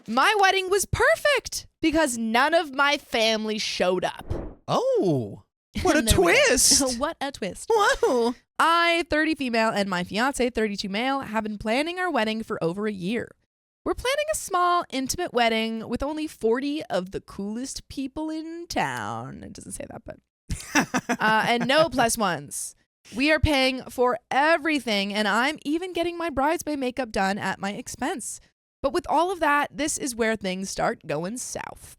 My wedding was perfect because none of my family showed up. Oh, what a twist. What a twist. Whoa. I, 30 female, and my fiance, 32 male, have been planning our wedding for over a year. We're planning a small, intimate wedding with only 40 of the coolest people in town. It doesn't say that, but... and no plus ones. We are paying for everything, and I'm even getting my bridesmaid makeup done at my expense. But with all of that, this is where things start going south.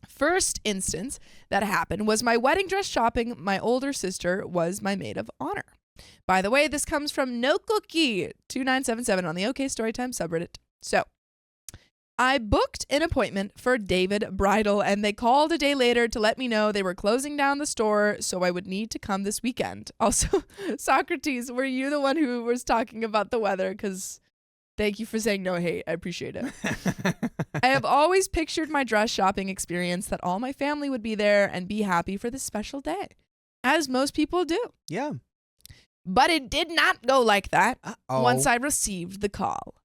First instance that happened was my wedding dress shopping. My older sister was my maid of honor. By the way, this comes from No Cookie 2977 on the OK Storytime subreddit. So, I booked an appointment for David Bridal, and they called a day later to let me know they were closing down the store, so I would need to come this weekend. Also, Socrates, were you the one who was talking about the weather? Because thank you for saying no hate. I appreciate it. I have always pictured my dress shopping experience that all my family would be there and be happy for this special day, as most people do. Yeah. But it did not go like that. Uh-oh. Once I received the call.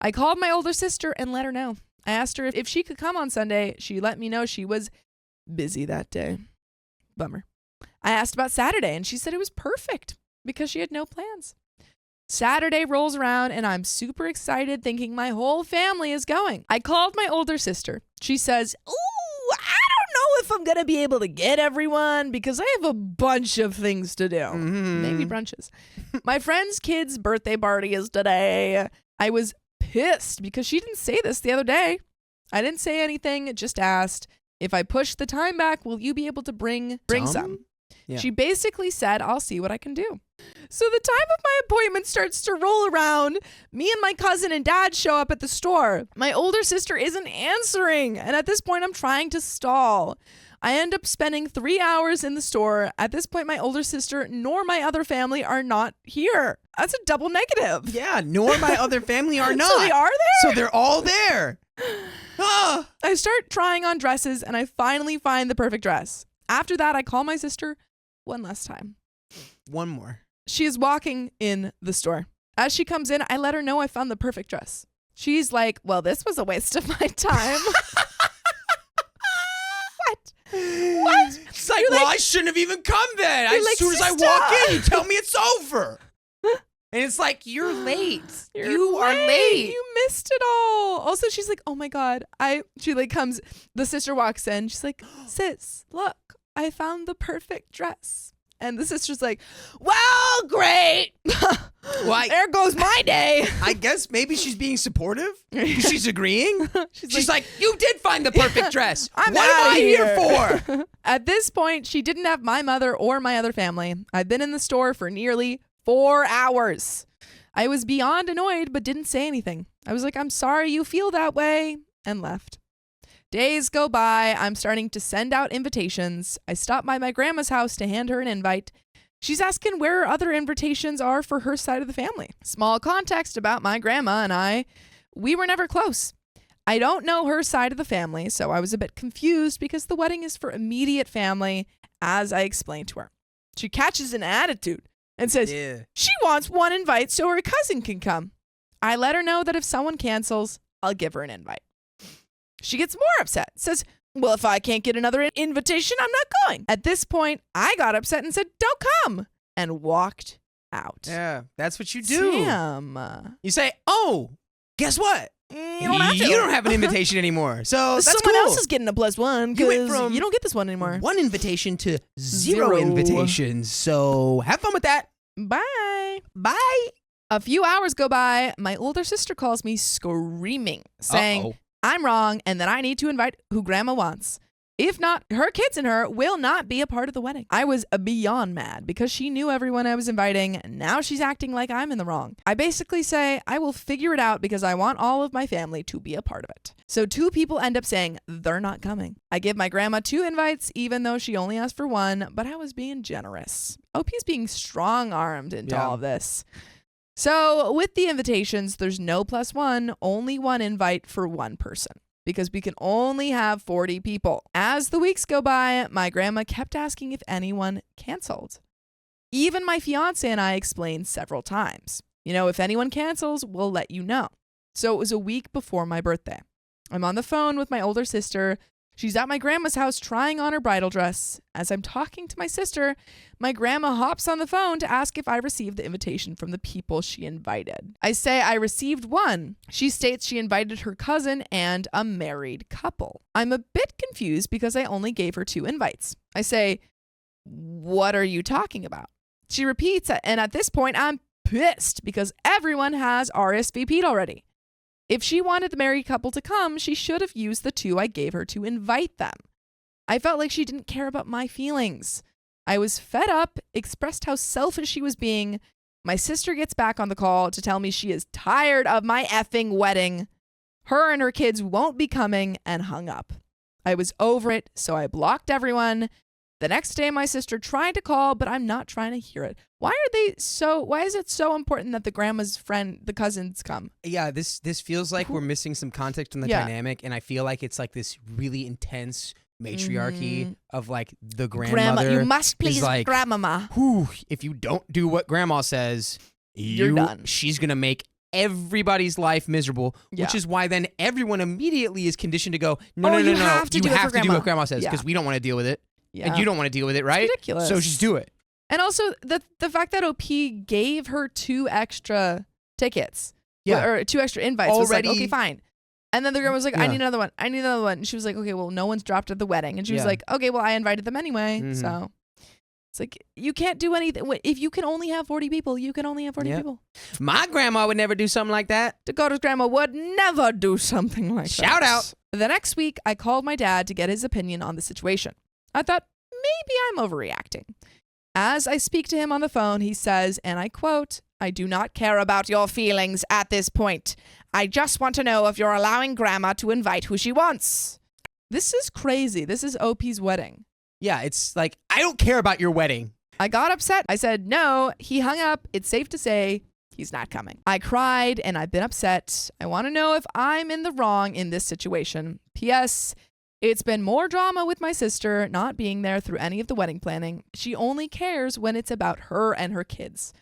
I called my older sister and let her know. I asked her if she could come on Sunday. She let me know she was busy that day. Bummer. I asked about Saturday, and she said it was perfect because she had no plans. Saturday rolls around, and I'm super excited thinking my whole family is going. I called my older sister. She says, "Ooh, I don't know if I'm going to be able to get everyone because I have a bunch of things to do." Mm-hmm. Maybe brunches. My friend's kid's birthday party is today. I was pissed because she didn't say this the other day. I didn't say anything, just asked, if I push the time back, will you be able to bring some? Yeah. She basically said, I'll see what I can do. So the time of my appointment starts to roll around. Me and my cousin and dad show up at the store. My older sister isn't answering, and at this point I'm trying to stall. I end up spending 3 hours in the store. At this point, my older sister nor my other family are not here. That's a double negative. Yeah, nor my other family are not. So they are there? So they're all there. Ah. I start trying on dresses, and I finally find the perfect dress. After that, I call my sister one last time. One more. She is walking in the store. As she comes in, I let her know I found the perfect dress. She's like, well, this was a waste of my time. What? It's like, well, I shouldn't have even come then. As soon as I walk in, you tell me it's over. And it's like, you're late. You are late. You missed it all. Also, she's like, oh my God. She like comes, the sister walks in. She's like, sis, look, I found the perfect dress. And the sister's like, well, great. Well, there goes my day. I guess maybe she's being supportive. She's agreeing. She's like, you did find the perfect dress. I'm what am I here for? At this point, she didn't have my mother or my other family. I've been in the store for nearly 4 hours. I was beyond annoyed, but didn't say anything. I was like, I'm sorry you feel that way, and left. Days go by. I'm starting to send out invitations. I stop by my grandma's house to hand her an invite. She's asking where her other invitations are for her side of the family. Small context about my grandma and I. We were never close. I don't know her side of the family, so I was a bit confused because the wedding is for immediate family, as I explained to her. She catches an attitude and says she wants one invite so her cousin can come. I let her know that if someone cancels, I'll give her an invite. She gets more upset, says, well, if I can't get another invitation, I'm not going. At this point, I got upset and said, don't come, and walked out. Yeah, that's what you do. Damn. You say, oh, guess what? You don't have to. You don't have an invitation anymore. So that's Someone cool. else is getting a +1 because you don't get this one anymore. One invitation to zero invitations. So have fun with that. Bye. Bye. A few hours go by. My older sister calls me screaming, saying, I'm wrong and that I need to invite who grandma wants. If not, her kids and her will not be a part of the wedding. I was beyond mad because she knew everyone I was inviting. Now she's acting like I'm in the wrong. I basically say I will figure it out because I want all of my family to be a part of it. So 2 people end up saying they're not coming. I give my grandma 2 invites even though she only asked for 1, but I was being generous. OP's being strong-armed into all of this. So with the invitations, there's no +1, only 1 invite for 1 person because we can only have 40 people. As the weeks go by, my grandma kept asking if anyone canceled. Even my fiance and I explained several times, if anyone cancels, we'll let you know. So it was a week before my birthday. I'm on the phone with my older sister. She's at my grandma's house trying on her bridal dress. As I'm talking to my sister, my grandma hops on the phone to ask if I received the invitation from the people she invited. I say I received one. She states she invited her cousin and a married couple. I'm a bit confused because I only gave her 2 invites. I say, what are you talking about? She repeats, and at this point, I'm pissed because everyone has RSVP'd already. If she wanted the married couple to come, she should have used the 2 I gave her to invite them. I felt like she didn't care about my feelings. I was fed up, expressed how selfish she was being. My sister gets back on the call to tell me she is tired of my effing wedding. Her and her kids won't be coming, and hung up. I was over it, so I blocked everyone. The next day, my sister tried to call, but I'm not trying to hear it. Why is it so important that the grandma's friend, the cousins come? Yeah, this feels like we're missing some context on the dynamic, and I feel like it's like this really intense matriarchy of like the grandmother. You must please like, grandmama. If you don't do what grandma says, you're done. She's going to make everybody's life miserable, which is why then everyone immediately is conditioned to go, no, you have to do what grandma says because we don't want to deal with it. Yeah. And you don't want to deal with it, right? It's ridiculous. So just do it. And also the fact that OP gave her 2 extra tickets, or 2 extra invites, was like, okay, fine. And then the girl was like, I need another one. And she was like, okay, well, no one's dropped at the wedding. And she was like, okay, well, I invited them anyway. Mm-hmm. So it's like, you can't do anything. If you can only have 40 people, you can only have 40 people. My grandma would never do something like that. Dakota's grandma would never do something like that. Shout out. The next week, I called my dad to get his opinion on the situation. I thought, maybe I'm overreacting. As I speak to him on the phone, he says, and I quote, I do not care about your feelings at this point. I just want to know if you're allowing grandma to invite who she wants. This is crazy. This is OP's wedding. Yeah, it's like, I don't care about your wedding. I got upset. I said, no. He hung up. It's safe to say he's not coming. I cried and I've been upset. I want to know if I'm in the wrong in this situation. P.S. It's been more drama with my sister not being there through any of the wedding planning. She only cares when it's about her and her kids.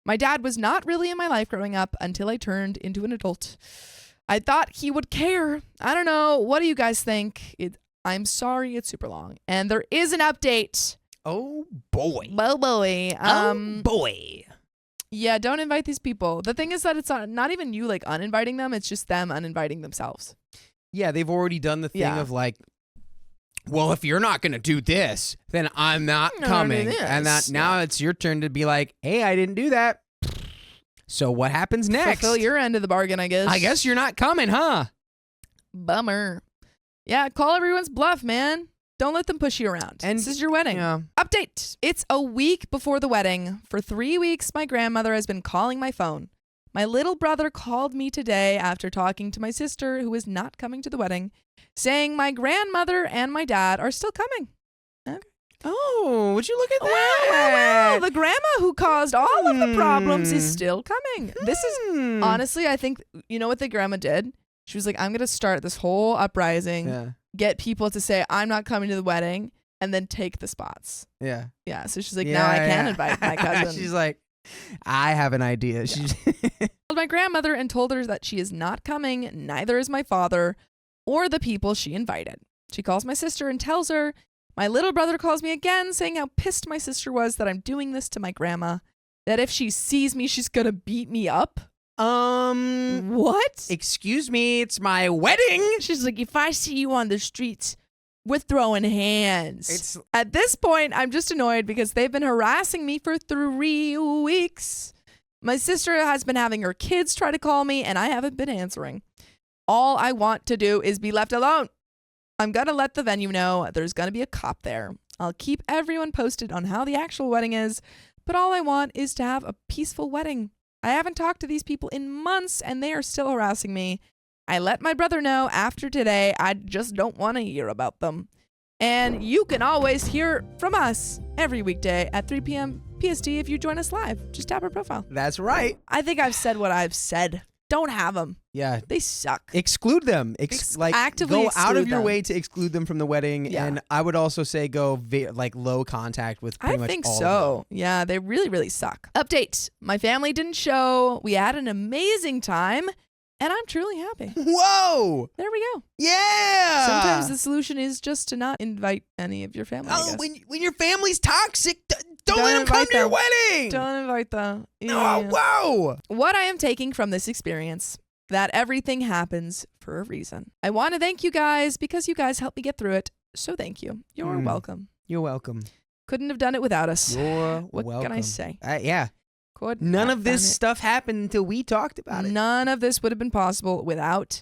My dad was not really in my life growing up until I turned into an adult. I thought he would care. I don't know. What do you guys think? I'm sorry it's super long. And there is an update. Oh, boy. Oh, boy. Boy. Yeah, don't invite these people. The thing is that it's not even you like uninviting them. It's just them uninviting themselves. Yeah, they've already done the thing of like, well, if you're not going to do this, then I'm not coming. And that now it's your turn to be like, hey, I didn't do that. So what happens next? Fulfill your end of the bargain, I guess. I guess you're not coming, huh? Bummer. Yeah, call everyone's bluff, man. Don't let them push you around. And this is your wedding. Yeah. Update. It's a week before the wedding. For 3 weeks, my grandmother has been calling my phone. My little brother called me today after talking to my sister, who is not coming to the wedding, saying my grandmother and my dad are still coming. Okay. Oh, would you look at that? Well, the grandma who caused all of the problems is still coming. This is, honestly, I think, you know what the grandma did? She was like, I'm going to start this whole uprising, get people to say, I'm not coming to the wedding, and then take the spots. Yeah. Yeah, so she's like, now I can invite my cousin. She's like, I have an idea. Yeah. I called my grandmother and told her that she is not coming, neither is my father or the people she invited. She calls my sister and tells her. My little brother calls me again, saying how pissed my sister was that I'm doing this to my grandma, that if she sees me, she's gonna beat me up. What? Excuse me, it's my wedding. She's like, if I see you on the streets, we're throwing hands. At this point, I'm just annoyed because they've been harassing me for 3 weeks. My sister has been having her kids try to call me, and I haven't been answering. All I want to do is be left alone. I'm going to let the venue know there's going to be a cop there. I'll keep everyone posted on how the actual wedding is, but all I want is to have a peaceful wedding. I haven't talked to these people in months, and they are still harassing me. I let my brother know after today I just don't want to hear about them. And you can always hear from us every weekday at 3 p.m. PST if you join us live. Just tap our profile. That's right. I think I've said what I've said. Don't have them. Yeah. They suck. Exclude them. Actively go out of your them. way to exclude them from the wedding. Yeah. And I would also say go low contact with pretty much all of them. I think so. Yeah, they really, really suck. Update. My family didn't show. We had an amazing time. And I'm truly happy. Whoa! There we go. Yeah! Sometimes the solution is just to not invite any of your family. Oh, when your family's toxic, don't let them come invite to your them. wedding! Don't invite them. Oh, whoa! What I am taking from this experience, that everything happens for a reason. I want to thank you guys because you guys helped me get through it. So thank you. You're welcome. You're welcome. Couldn't have done it without us. You're what welcome. can I say? Yeah. None of this stuff happened until we talked about it. None of this would have been possible without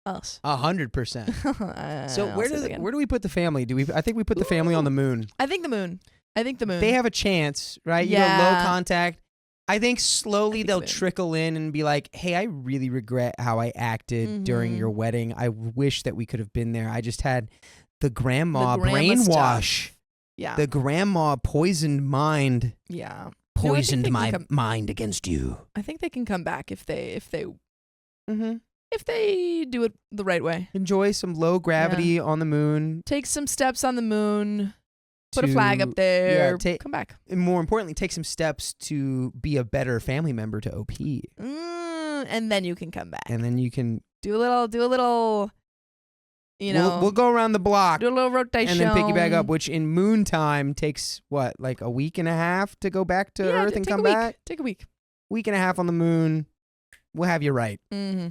us. 100%. So where do we put the family? I think we put the family on the moon. I think the moon. They have a chance, right? Yeah. You go low contact. I think slowly they'll trickle in and be like, hey, I really regret how I acted during your wedding. I wish that we could have been there. I just had the grandma brainwash. Stuff. Yeah. The grandma poisoned mind. Yeah. Poisoned my mind against you. I think they can come back if they do it the right way. Enjoy some low gravity on the moon. Take some steps on the moon. Put a flag up there. Come back. And more importantly, take some steps to be a better family member to OP. And then you can come back. And then you can do a little. You know, we'll go around the block, do a little rotation, and then pick you back up. Which in moon time takes what, like a week and a half to go back to Earth and come back. Take a week. Week and a half on the moon. We'll have you right. Mm-hmm.